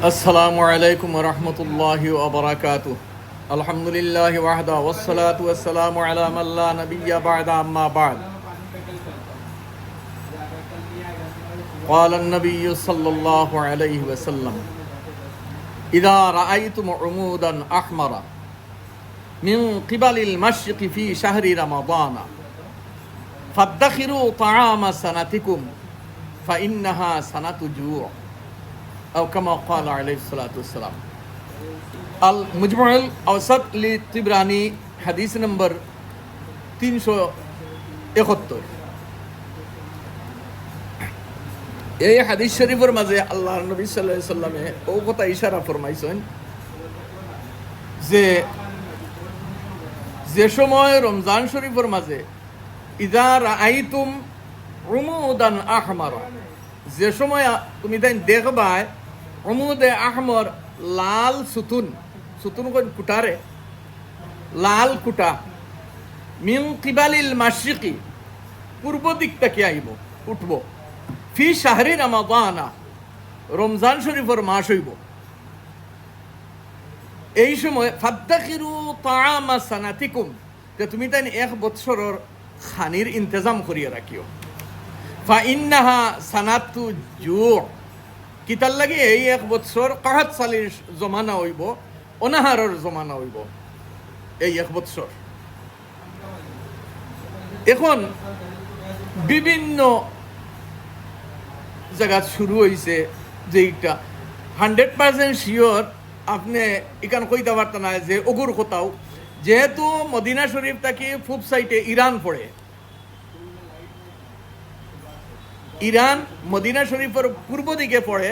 আসসালামু আলাইকুম ওয়া রাহমাতুল্লাহি ওয়া বারাকাতুহু। আলহামদুলিল্লাহি ওয়াহদা ওয়াসসালাতু ওয়াসসালামু আলা মান লা নাবিয়্যা বা'দা আম্মা বা'দ। قال النبي صلى الله عليه وسلم إذا رأيتم عمودا أحمر من قبل المشرق في شهر رمضان فادخروا طعام سنتكم فإنها سنة جوع أو كما قال عليه الصلاة والسلام। আল মুজমাউল আওসাত লি তিবরানি হাদিস নম্বর 371। এই হাদিস শরীফের মাঝে আল্লাহর নবী সাল্লাল্লাহু আলাইহি সাল্লামে ও কথা ইশারা ফরমাইছেন যে সময় রমজান শরীফের মাঝে ইযা রাআইতুম উমুদান আহমারা, যে সময় তুমি তাই দেখবা উমুদে আহমর, লাল সুতুন, সুতুন কুটারে লাল কুটা, মিন কিবালিল মাশরিকি, পূর্ব দিক থেকে আইব উঠব, ফি শাহরি রমাদানা, রমজান শরীফের মাস হইব। এই সময় ফাদ্দাখিরু তাআমা সানাতিকুম, যে তুমি তাই এক বৎসরের খানির ইন্তজাম করিয়া রাখিও। ফা ইন্নাহা সানাতু জু, কিতার লাগে এই এক বৎসর কাহাত সালির জমানা হইব, অনাহারের জমানা হইব এই এক বৎসর। এখন বিভিন্ন জায়গা শুরু হয়েছে যে এটা 100% শিওর আপনি এখান কইতে পারতেন না যে অগুর কোথাও, যেহেতু মদিনা শরীফ থেকে পূব সাইডে ইরান পড়ে, ইরান মদিনা শরীফের পূর্ব দিকে পড়ে,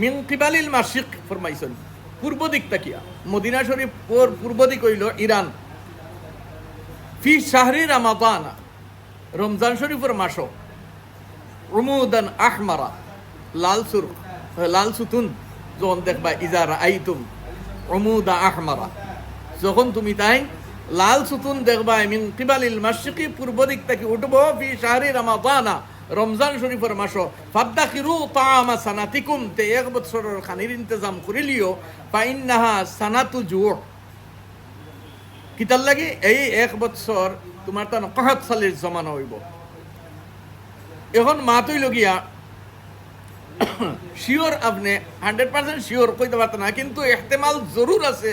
মিন কিবালিল মাশরিক ফরমাইছেন, পূর্ব দিক তাকিয়া মদিনা শরীফ ওর পূর্ব দিক হইল ইরান। ফি শাহরি রমাদান, রমজান শরীফের মাস, উমুদান আহমারা, লাল সুতুন যখন দেখবা, ইজা রাআইতুম উমুদা আহমারা, যখন তুমি তাই লাল সুতুন দেখবা মিন কিবালিল মাশরিকি, পূর্ব দিক থেকে উঠবো, ফি শাহরি রমাদানা, রমজান শরীফের মাস, ফাদ্দাখিরু তাআমা সানাতিকুম, তে এক বছরের খানির ইন্তজাম করিলিও, ফা ইন্নাহা সানাতু জু, কিতার লাগে এই এক বছর তোমার তান কাহাত সালের জমানা হইব। এখন মাতই লগিয়া শিওর আপনি 100% শিওর কইতে পারতেন না, কিন্তু ইহতেমাল জরুর আছে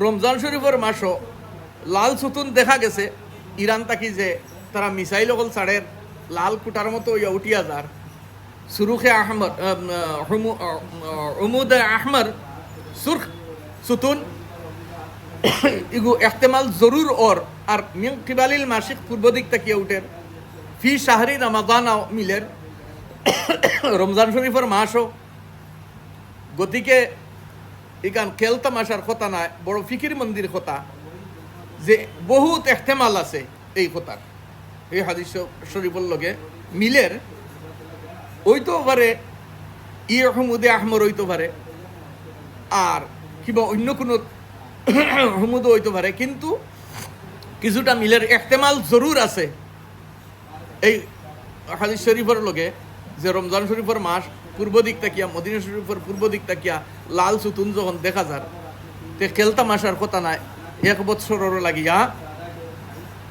রমজান শরীফের মাসও লাল সুতুন দেখা গেছে ইরান তাকি, যে তারা মিসাইল অকল ছাড়ের লাল কুটার মতো ইয়া উঠিয়া যার সুরুখে আহমর, উমুদে আহমর, সুরখ সুতুন, ইগু ইহতেমাল জরুর ওর। আর মিন কিবালিল মাশরিক, পূর্ব দিক তাকিয়া উঠের, ফি শাহরি রমাদান মিলের, রমজান শরীফের মাসও। গতিকে ইকান খেল তামাশার কথা নাই, বড় ফিকির মন্দির কথা, যে বহুত এহতেমাল আছে এই কথার, এই হাদিস শরীফের লগে মিলের ওইতেও পারে, হমুদে আহমর হইতে পারে, আর কিবা অন্য কোনো হমুদও হইতে পারে, কিন্তু কিছুটা মিলের এহতেমাল জরুর আছে এই হাদিস শরীফের লগে, যে রমজান শরীফের মাস পূর্ব দিক তাকিয়া, মদিনা শরীফের পূর্ব দিক তাকিয়া লাল সুতুন যখন দেখা যার, তে খেলতা মাসার কথা নাই, এক বৎসরের লাগিয়া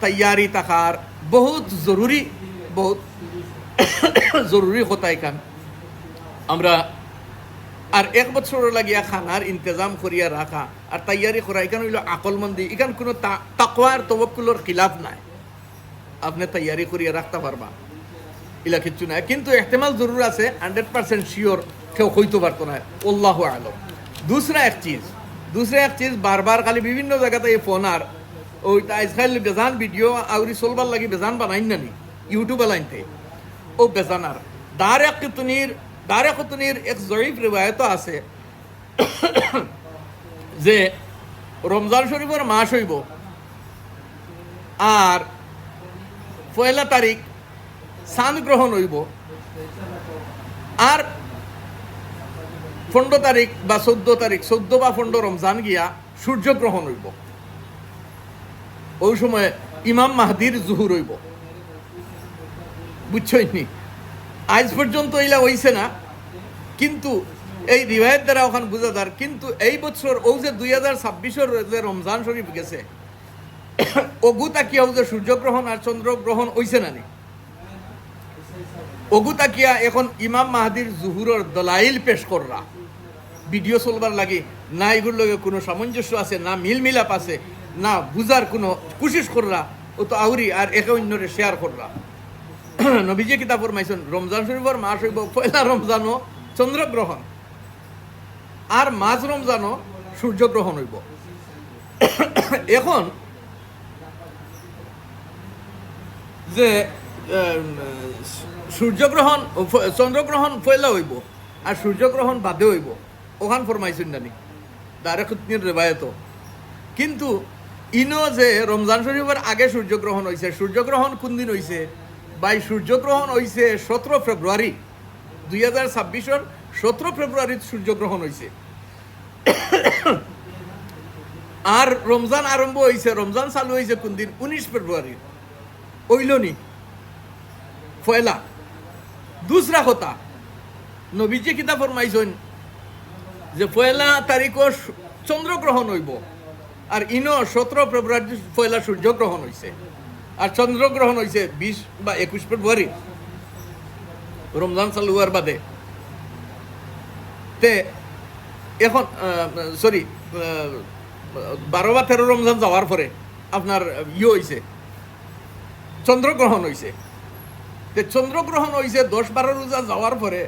তৈয়ারি থাকার বহুত জরুরি, বহুত জরুরি কথা এখান আমরা। আর এক বছরের লাগিয়া খানার ইন্তজাম করিয়া রাখা আর তৈয়ারি করা, এখান হইল আকলমন্দি, এখান কোনো তাকওয়ার তওয়াক্কুলের খিলাফ নাই, আপনি তৈয়ারি করিয়া রাখতে পারবা, ইলা কিচ্ছু নাই। কিন্তু ইহতেমাল জরুর আছে, 100% শিওর কেউ হইতে পারতো না, আল্লাহু আলম। दूसरा एक चीज बार बार खाली বিভিন্ন জায়গাতে এই ফোন আর ওই আজকাল বেজান ভিডিও আউরি চলবার লাগি বেজান বানাইন না নি ইউটিউবে লাইনতে ও বেজান। আর দারে কুতনির এক জয়ীফ রিওয়ায়ত আছে যে রমজান শরীফের মাস হইব, আর 1 তারিখ চাঁদ গ্রহণ হইব, আর 15 তারিখ বা 14 তারিখ, 14 বা 15 রমজান গিয়া সূর্যগ্রহণ হইব। ওই সময় ইমাম মাহদির জুহুর হইব, বুঝছইনি? আজ পর্যন্ত এলা হইছে না, কিন্তু এই রিওয়ায়ত দ্বারা ওখান বোঝা যার। কিন্তু এই বছর ও যে 2026-এর যে রমজান শরীফ গেছে, অগু তাকিয়াও যে সূর্যগ্রহণ আর চন্দ্রগ্রহণ হইছে না নি, অগু তাকিয়া এখন ইমাম মাহাদির জুহুরের দলাইল পেশ কররা ভিডিও চলবার লাগে না, এগুলোর লগে কোনো সামঞ্জস্য আছে না, মিল মিলাপ আছে না, বুঝার কোনো কোশিশ কররা, ও তো আউরি আর একে অন্যরে শেয়ার কররা। নবীজি কিতাব ফরমাইছেন রমজান শরীফের মাস হইব পয়লা রমজানও চন্দ্রগ্রহণ, আর মাঝ রমজানও সূর্যগ্রহণ হইব। এখন যে সূর্যগ্রহণ চন্দ্রগ্রহণ পয়লা হইব আর সূর্যগ্রহণ বাদে হইব, ওখান ফরমাইছেন জানি দারেকুতনির রেবায়ত। কিন্তু ইনো যে রমজান শরীফের আগে সূর্যগ্রহণ হয়েছে, সূর্যগ্রহণ কোন দিন হয়েছে ভাই? সূর্যগ্রহণ হয়েছে 17 ফেব্রুয়ারি 2026-এর 17 ফেব্রুয়ারি সূর্যগ্রহণ হয়েছে। আর রমজান আরম্ভ হয়েছে, রমজান চালু হয়েছে কোন দিন? 19 ফেব্রুয়ারি ওইলনি পয়লা। দুসরা কথা, নবীজি কিতাব ফরমাইছেন যে পয়লা তারিখও চন্দ্রগ্রহণ হইব, আর ইনো 17 ফেব্রুয়ারি পয়লা সূর্যগ্রহণ হয়েছে, আর চন্দ্রগ্রহণ হয়েছে 20 বা 21 ফেব্রুয়ারি রমজান চালু হওয়ার বাদে। তে এখন সরি 12 বা 13 রমজান যাওয়ার পরে আপনার হয়েছে চন্দ্রগ্রহণ হয়েছে। তে চন্দ্রগ্রহণ হয়েছে 10-12 রোজা যাওয়ার পরে,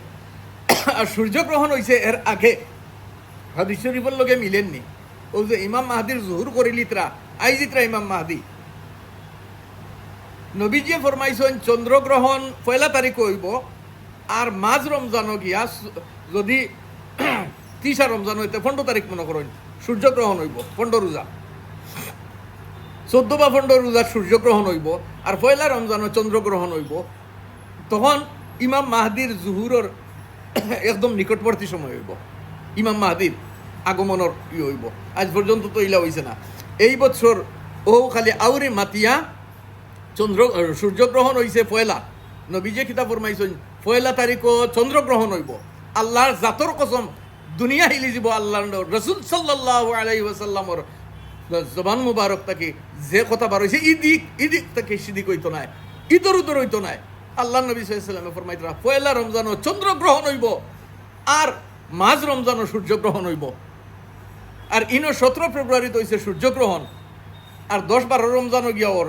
আর সূর্যগ্রহণ হয়েছে এর আগে। হাদিস শরীফের লগে মিলেননি। ও যে ইমাম মাহাদির জুহুর করিলিতরা আইজিতরা ইমাম মাহাদি, নবীজি ফরমাইছেন চন্দ্রগ্রহণ পয়লা তারিখ হইব, আর মাঝ রমজানও গিয়া যদি 30 রমজান হইতে 15 তারিখ মনে করেন সূর্যগ্রহণ হইব, 15 রোজা 14 বা 15 রোজা সূর্যগ্রহণ হইব, আর পয়লা রমজানও চন্দ্রগ্রহণ হইব। তখন ইমাম মাহাদির জুহুরের একদম নিকটবর্তী সময় হইব, ইমাম মাহাদির আগমনের হইব। আজ পর্যন্ত তো ইলা হইছে না। এই বছর ও খালি আউরি মাতিয়া সূর্যগ্রহণ হইছে পয়লা। নবীজি কিতাব ফরমাইছেন পয়লা তারিখও চন্দ্রগ্রহণ হইব। আল্লাহর জাতর কসম, দুনিয়া হিলি যাব আল্লাহর রাসূল সাল্লাল্লাহু আলাইহি ওয়াসাল্লামর জবান মুবারক থেকে যে কথা বার হইছে, ইদিক থেকে সিদিক হইতো না, ইদর উদর হইতো না। আল্লাহ নবী সাল্লাল্লাহু আলাইহি ওয়াসাল্লাম ফরমাইতরা পয়লা রমজানও চন্দ্রগ্রহণ হইব, আর মাঝ রমজানও সূর্যগ্রহণ হইব। আর ইনো 17 ফেব্রুয়ারিতে হইছে সূর্যগ্রহণ, আর 10-12 রমজানও গিয়া ওর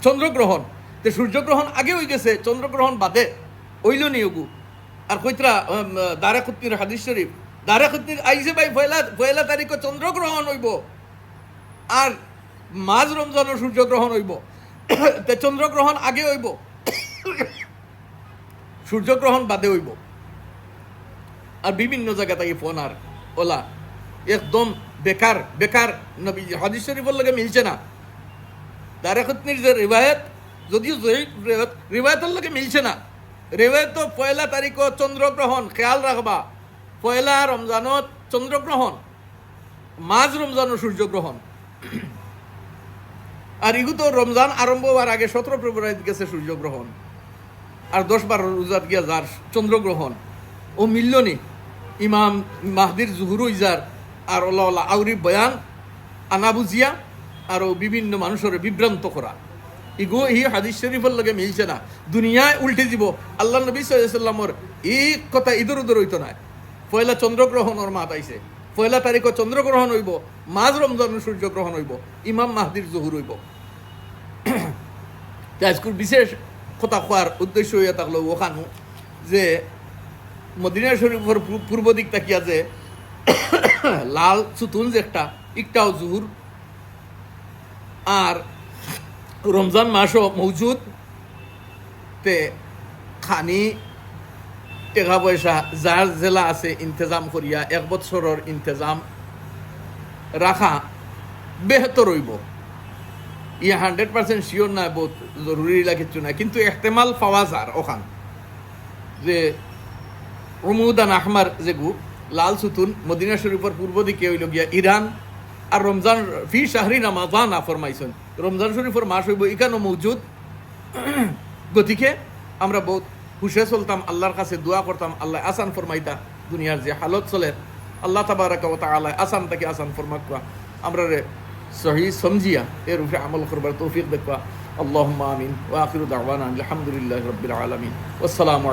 চন্দ্রগ্রহণ। তো সূর্যগ্রহণ আগে হয়ে গেছে, চন্দ্রগ্রহণ বাদে হইল নি ওগু। আর কইতরা দারাকুতনির হাদিস শরীফ, দারাকুতনির আইছে ভাই পয়লা তারিখে চন্দ্রগ্রহণ হইব, আর মাঝ রমজানও সূর্যগ্রহণ হইব। তে চন্দ্রগ্রহণ আগে হইব, সূর্যগ্রহণ বাদে হইব। আর বিভিন্ন জায়গা থেকে ফোন আর ওলা একদম বেকার বেকার, নবী হাদিস শরীফের লগে মিলছে না। দারাকুতনির যে রিবায়াত, যদিও রিবায়াতের লগে মিলছে না, রিবায়াত পয়লা তারিখও চন্দ্রগ্রহণ, খেয়াল রাখবা পয়লা রমজানত চন্দ্রগ্রহণ, মাঝ রমজানও সূর্যগ্রহণ। আর ইগু তো রমজান আরম্ভ হওয়ার আগে 17 ফেব্রুয়ারি গেছে সূর্যগ্রহণ, আর 10-12 রোজাত গিয়া যার চন্দ্রগ্রহণ, ও মিলল নি। ইমাম মাহদির জুহুর ইজার আর ওলা ওলা আউরি বয়ান আনা বুঝিয়া আরও বিভিন্ন মানুষের বিভ্রান্ত করা, ইগো ই হাদিস শরীফের লগে মিলছে না। দুনিয়ায় উল্টে দিব। আল্লাহ নবী সাল্লাল্লাহু আলাইহি ওয়াসাল্লামর এই কথা ইদর উদর হইতো না। পয়লা চন্দ্রগ্রহণের মাত আইছে, পয়লা তারিখও চন্দ্রগ্রহণ হইব, মাঝ রমজান সূর্যগ্রহণ হইব, ইমাম মাহদির জহুর হইব। আজকুর বিশেষ কথা কোয়ার উদ্দেশ্য হইয়া থাকলো ওখানো যে মদিনা শরীফের পূর্ব দিক তাকিয়া যে লাল সুতুন যে একটাও জুহুর, আর রমজান মাসও মৌজুদ। তে খানি টাকা পয়সা যার জেলা আছে ইন্তজাম করিয়া 1 বছরের ইন্তজাম রাখা বেহতর হইব। 100% শিওর না, বহুত জরুরি কিছু না, কিন্তু এহতেমাল পাওয়া যার ওখান যে রমুদান আহমার যেগু লাল সুতুন মদিনা শরীফের পূর্ব দিকে হইল গিয়া ইরান। আর রমজান ফি শাহরি রমাদান ফরমাইছেন, রমজান শরীফের মাস হইব এখানেও মৌজুদ। গতিকে আমরা বহুত খুশে চলতাম, আল্লাহর কাছে দোয়া করতাম আল্লাহ আসান ফরমাইতা দুনিয়ার যে হালত চলে আল্লাহ তাবারাকা ওয়া তাআলা আসান থেকে আসান ফরমাকুয়া আমরা রে সহি সমজিয়া এর উপরে আমল করবার তৌফিক দেখবা আল্লাহুম্মা আমিন ওয়া আখিরু দাওয়ানা আলহামদুলিল্লাহি রাব্বিল আলামিন ওয়াসসালামু আলাইকুম।